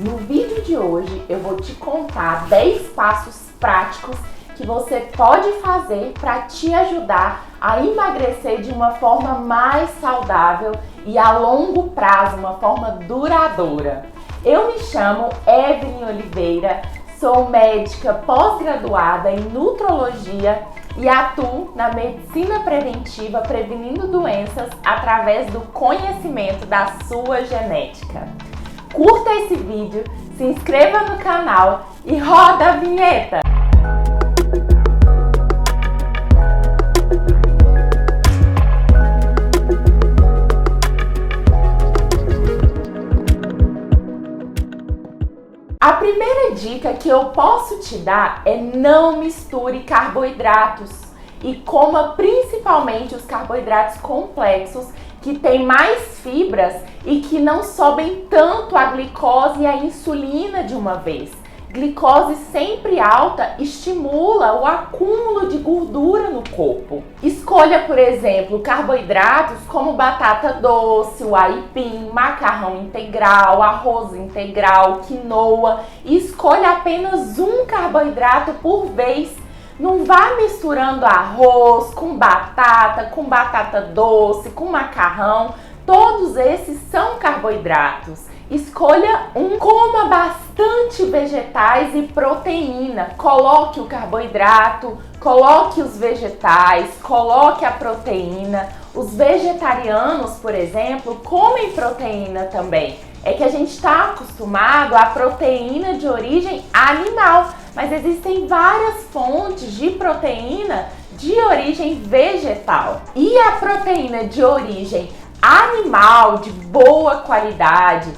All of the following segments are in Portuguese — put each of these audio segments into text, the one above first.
No vídeo de hoje eu vou te contar 10 passos práticos que você pode fazer para te ajudar a emagrecer de uma forma mais saudável e a longo prazo, uma forma duradoura. Eu me chamo Evelyn Oliveira, sou médica pós-graduada em nutrologia e atuo na medicina preventiva, prevenindo doenças através do conhecimento da sua genética. Curta esse vídeo, se inscreva no canal e roda a vinheta! A primeira dica que eu posso te dar é não misture carboidratos e coma principalmente os carboidratos complexos que têm mais fibras e que não sobem tanto a glicose e a insulina de uma vez. Glicose sempre alta estimula o acúmulo de gordura no corpo. Escolha, por exemplo, carboidratos como batata doce, o aipim, macarrão integral, arroz integral, quinoa e escolha apenas um carboidrato por vez. Não vá misturando arroz com batata doce, com macarrão. Todos esses são carboidratos. Escolha um, coma bastante vegetais e proteína. Coloque o carboidrato, coloque os vegetais, coloque a proteína. Os vegetarianos, por exemplo, comem proteína também. É que a gente está acostumado à proteína de origem animal, mas existem várias fontes de proteína de origem vegetal. E a proteína de origem animal, de boa qualidade,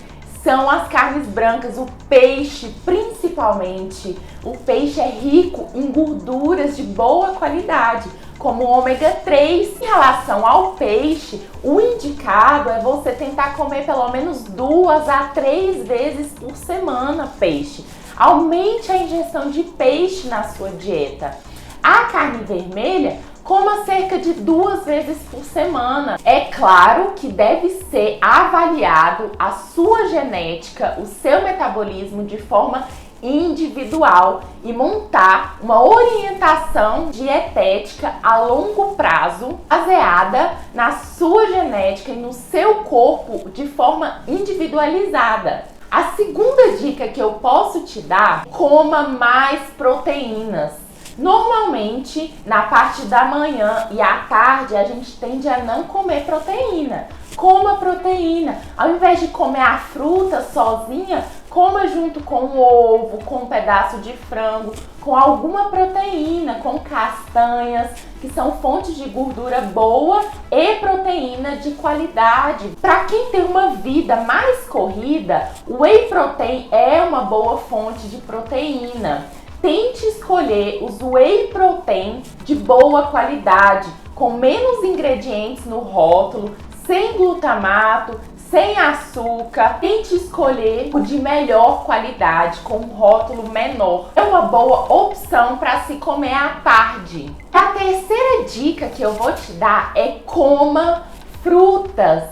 são as carnes brancas, o peixe principalmente. O peixe é rico em gorduras de boa qualidade, como o ômega 3. Em relação ao peixe, o indicado é você tentar comer pelo menos 2 a 3 vezes por semana peixe. Aumente a ingestão de peixe na sua dieta. A carne vermelha, coma cerca de 2 vezes por semana. É claro que deve ser avaliado a sua genética, o seu metabolismo de forma individual e montar uma orientação dietética a longo prazo baseada na sua genética e no seu corpo de forma individualizada. A segunda dica que eu posso te dar: coma mais proteínas. Normalmente, na parte da manhã e à tarde, a gente tende a não comer proteína. Coma proteína. Ao invés de comer a fruta sozinha, coma junto com o ovo, com um pedaço de frango, com alguma proteína, com castanhas, que são fontes de gordura boa e proteína de qualidade. Para quem tem uma vida mais corrida, o whey protein é uma boa fonte de proteína. Tente escolher os whey protein de boa qualidade, com menos ingredientes no rótulo, sem glutamato, sem açúcar. Tente escolher o de melhor qualidade, com um rótulo menor. É uma boa opção para se comer à tarde. A terceira dica que eu vou te dar é coma frutas.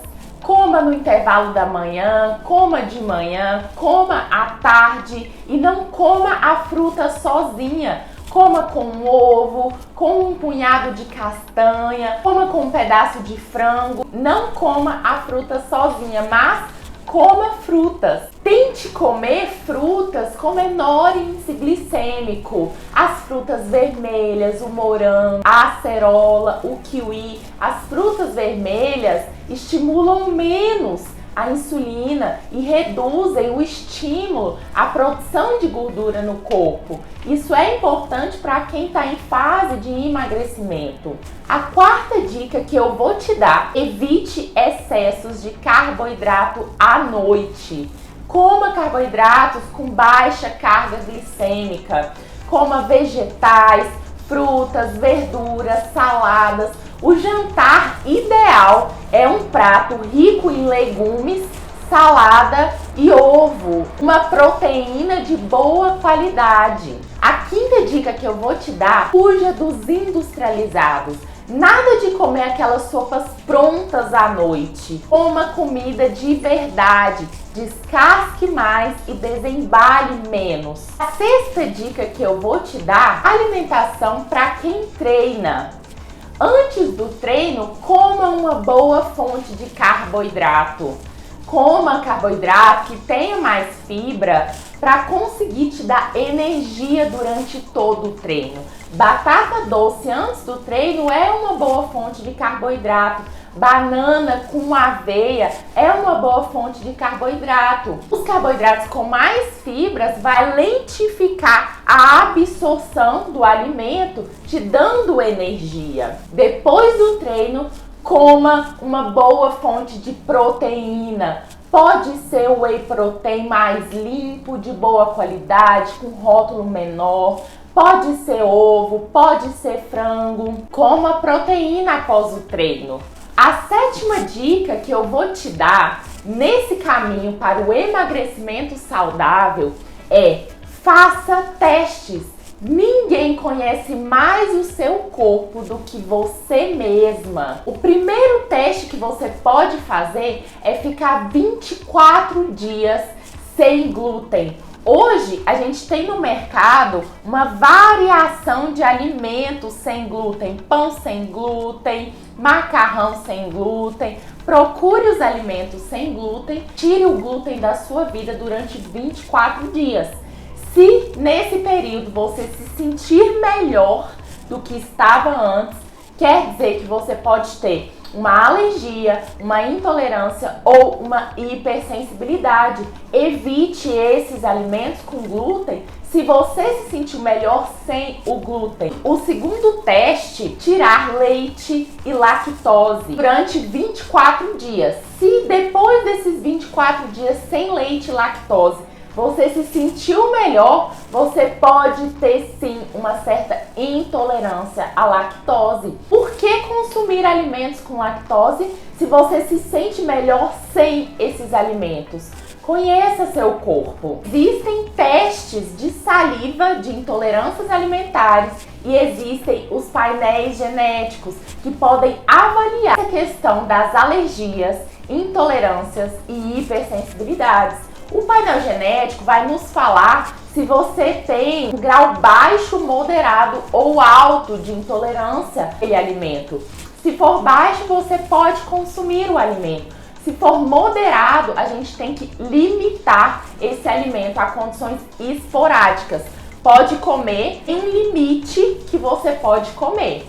Coma no intervalo da manhã, coma de manhã, coma à tarde e não coma a fruta sozinha. Coma com um ovo, com um punhado de castanha, coma com um pedaço de frango. Não coma a fruta sozinha, mas coma frutas. Tente comer frutas com menor índice glicêmico. As frutas vermelhas, o morango, a acerola, o kiwi. As frutas vermelhas estimulam menos a insulina e reduzem o estímulo à produção de gordura no corpo. Isso é importante para quem está em fase de emagrecimento. A quarta dica que eu vou te dar: evite excessos de carboidrato à noite. Coma carboidratos com baixa carga glicêmica. Coma vegetais, frutas, verduras, saladas. O jantar ideal é um prato rico em legumes, salada e ovo, uma proteína de boa qualidade. A quinta dica que eu vou te dar: fuja dos industrializados. Nada de comer aquelas sopas prontas à noite. Coma comida de verdade, descasque mais e desembale menos. A sexta dica que eu vou te dar: alimentação para quem treina. Antes do treino, coma uma boa fonte de carboidrato. Coma carboidrato que tenha mais fibra para conseguir te dar energia durante todo o treino. Batata doce antes do treino é uma boa fonte de carboidrato. Banana com aveia é uma boa fonte de carboidrato. Os carboidratos com mais fibras vai lentificar a absorção do alimento, te dando energia. Depois do treino, coma uma boa fonte de proteína. Pode ser o whey protein mais limpo, de boa qualidade, com rótulo menor. Pode ser ovo, pode ser frango. Coma proteína após o treino. A sétima dica que eu vou te dar nesse caminho para o emagrecimento saudável é: faça testes. Ninguém conhece mais o seu corpo do que você mesma. O primeiro teste que você pode fazer é ficar 24 dias sem glúten. Hoje a gente tem no mercado uma variação de alimentos sem glúten, pão sem glúten, macarrão sem glúten. Procure os alimentos sem glúten, tire o glúten da sua vida durante 24 dias. Se nesse período você se sentir melhor do que estava antes, quer dizer que você pode ter uma alergia, uma intolerância ou uma hipersensibilidade. Evite esses alimentos com glúten se você se sentir melhor sem o glúten. O segundo teste: tirar leite e lactose durante 24 dias. Se depois desses 24 dias sem leite e lactose você se sentiu melhor, você pode ter sim uma certa intolerância à lactose. Por que consumir alimentos com lactose se você se sente melhor sem esses alimentos? Conheça seu corpo. Existem testes de saliva de intolerâncias alimentares e existem os painéis genéticos que podem avaliar a questão das alergias, intolerâncias e hipersensibilidades. O painel genético vai nos falar se você tem um grau baixo, moderado ou alto de intolerância àquele alimento. Se for baixo, você pode consumir o alimento. Se for moderado, a gente tem que limitar esse alimento a condições esporádicas. Pode comer em um limite que você pode comer.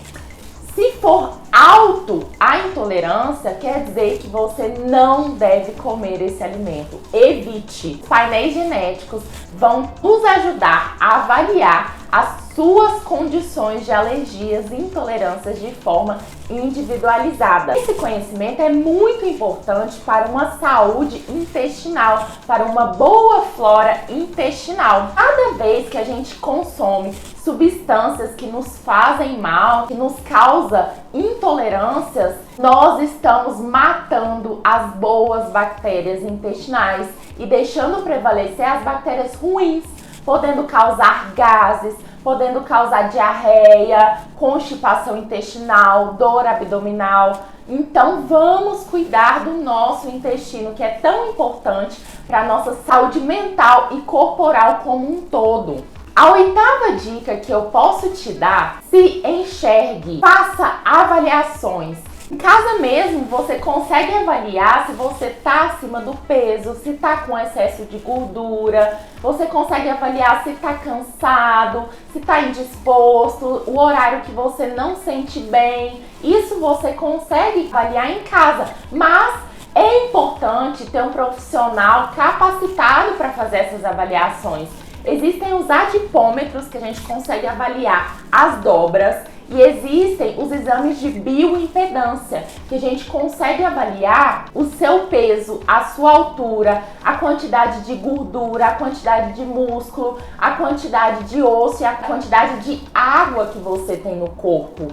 Se for alto a intolerância, quer dizer que você não deve comer esse alimento. Evite. Os painéis genéticos vão nos ajudar a avaliar as suas condições de alergias e intolerâncias de forma individualizada. Esse conhecimento é muito importante para uma saúde intestinal, para uma boa flora intestinal. Cada vez que a gente consome substâncias que nos fazem mal, que nos causam intolerâncias, nós estamos matando as boas bactérias intestinais e deixando prevalecer as bactérias ruins, podendo causar gases, podendo causar diarreia, constipação intestinal, dor abdominal. Então vamos cuidar do nosso intestino, que é tão importante para a nossa saúde mental e corporal como um todo. A oitava dica que eu posso te dar: se enxergue, faça avaliações. Em casa mesmo, você consegue avaliar se você está acima do peso, se está com excesso de gordura, você consegue avaliar se está cansado, se está indisposto, o horário que você não sente bem. Isso você consegue avaliar em casa, mas é importante ter um profissional capacitado para fazer essas avaliações. Existem os adipômetros que a gente consegue avaliar as dobras e existem os exames de bioimpedância que a gente consegue avaliar o seu peso, a sua altura, a quantidade de gordura, a quantidade de músculo, a quantidade de osso e a quantidade de água que você tem no corpo.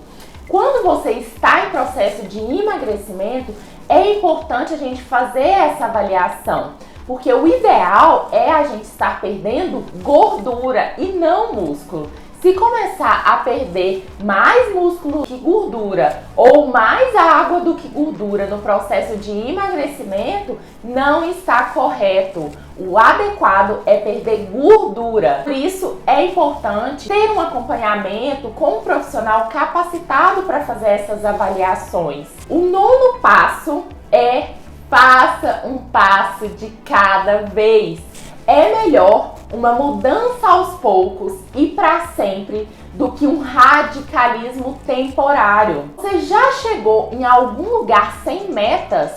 Quando você está em processo de emagrecimento, é importante a gente fazer essa avaliação. Porque o ideal é a gente estar perdendo gordura e não músculo. Se começar a perder mais músculo que gordura ou mais água do que gordura no processo de emagrecimento, não está correto. O adequado é perder gordura. Por isso é importante ter um acompanhamento com um profissional capacitado para fazer essas avaliações. O nono passo é: faça um passo de cada vez. É melhor uma mudança aos poucos e para sempre do que um radicalismo temporário. Você já chegou em algum lugar sem metas?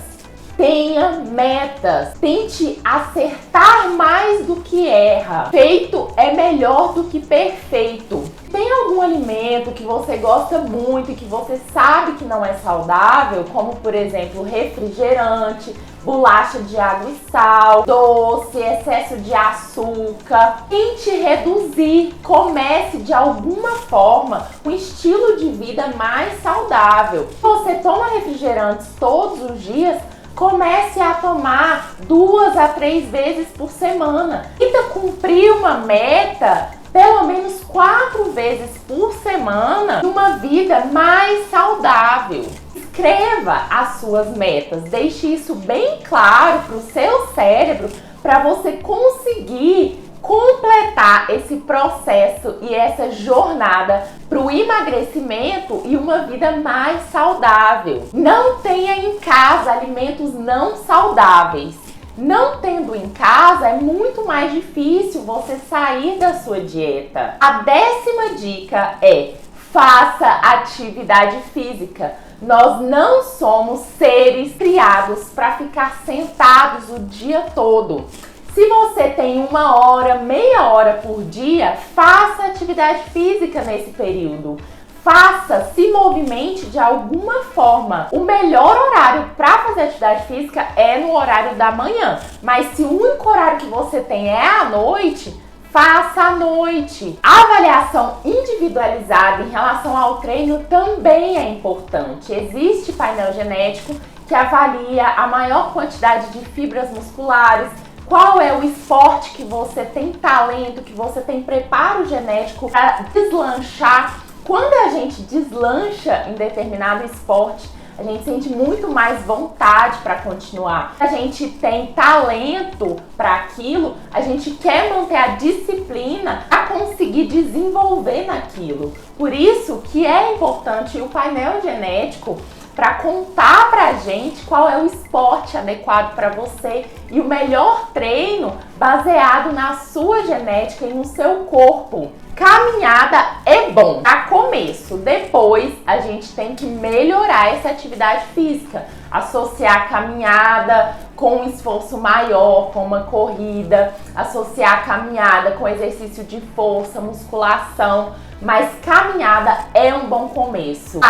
Tenha metas. Tente acertar mais do que erra. Feito é melhor do que perfeito. Tem algum alimento que você gosta muito e que você sabe que não é saudável, como por exemplo refrigerante, bolacha de água e sal, doce, excesso de açúcar? Tente reduzir. Comece de alguma forma um estilo de vida mais saudável. Se você toma refrigerantes todos os dias, comece a tomar 2 a 3 vezes por semana. Tenta cumprir uma meta pelo menos 4 vezes por semana de uma vida mais saudável. Escreva as suas metas, deixe isso bem claro para o seu cérebro para você conseguir completar esse processo e essa jornada para o emagrecimento e uma vida mais saudável. Não tenha em casa alimentos não saudáveis. Não tendo em casa, é muito mais difícil você sair da sua dieta. A 10ª dica é: faça atividade física. Nós não somos seres criados para ficar sentados o dia todo. Se você tem 1 hora, meia hora por dia, faça atividade física nesse período. Faça, se movimente de alguma forma. O melhor horário para fazer atividade física é no horário da manhã. Mas se o único horário que você tem é à noite, faça à noite. A avaliação individualizada em relação ao treino também é importante. Existe painel genético que avalia a maior quantidade de fibras musculares, qual é o esporte que você tem talento, que você tem preparo genético para deslanchar. Quando a gente deslancha em determinado esporte, a gente sente muito mais vontade para continuar. A gente tem talento para aquilo, a gente quer manter a disciplina para conseguir desenvolver naquilo. Por isso que é importante o painel genético para contar pra gente qual é o esporte adequado para você e o melhor treino baseado na sua genética e no seu corpo. Caminhada é bom a começo, depois a gente tem que melhorar essa atividade física, associar a caminhada com um esforço maior, com uma corrida, associar a caminhada com exercício de força, musculação, mas caminhada é um bom começo.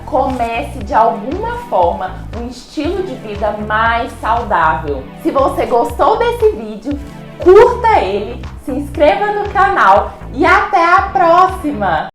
Comece de alguma forma um estilo de vida mais saudável. Se você gostou desse vídeo, curta ele, se inscreva no canal e até a próxima!